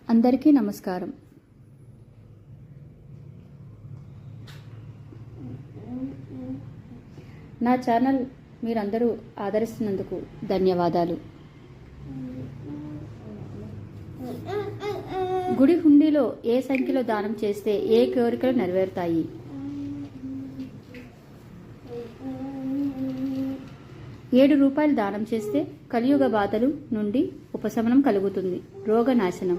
అందరికీ నమస్కారం. నా ఛానల్ మీరందరూ ఆదరిస్తున్నందుకు ధన్యవాదాలు. గుడి హుండీలో ఏ సంఖ్యలో దానం చేస్తే ఏ కోరికలు నెరవేరుతాయి? 7 రూపాయలు దానం చేస్తే కలియుగ బాధలు నుండి ఉపశమనం కలుగుతుంది. రోగనాశనం.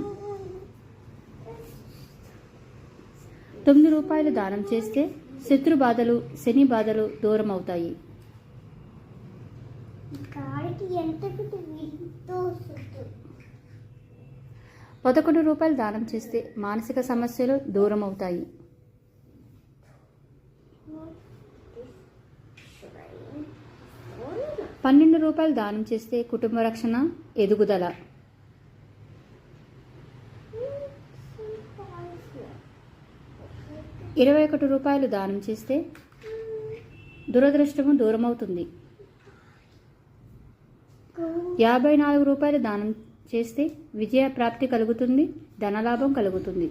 9 రూపాయలు దానం చేస్తే శత్రు బాధలు, శని బాధలు దూరం అవుతాయి. 11 రూపాయలు దానం చేస్తే మానసిక సమస్యలు దూరం అవుతాయి. 12 రూపాయలు దానం చేస్తే కుటుంబ రక్షణ, ఎదుగుదల. 21 రూపాయలు దానం చేస్తే దురదృష్టము దూరమవుతుంది. 54 రూపాయలు దానం చేస్తే విజయ ప్రాప్తి కలుగుతుంది, ధనలాభం కలుగుతుంది.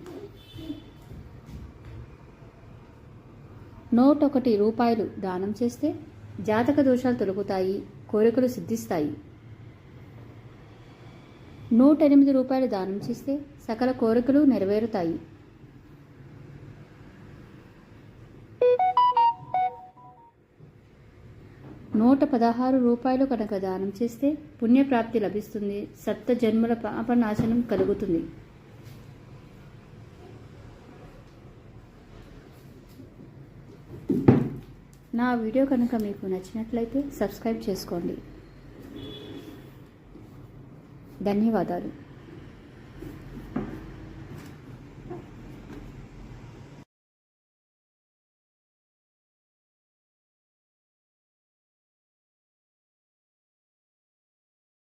101 రూపాయలు దానం చేస్తే జాతక దోషాలు తొలగుతాయి, కోరికలు సిద్ధిస్తాయి. 108 రూపాయలు దానం చేస్తే సకల కోరికలు నెరవేరుతాయి. 116 రూపాయలు కనుక దానం చేస్తే పుణ్యప్రాప్తి లభిస్తుంది, సప్త జన్మల పాపనాశనం కలుగుతుంది. నా వీడియో కనుక మీకు నచ్చినట్లయితే సబ్స్క్రైబ్ చేసుకోండి. ధన్యవాదాలు.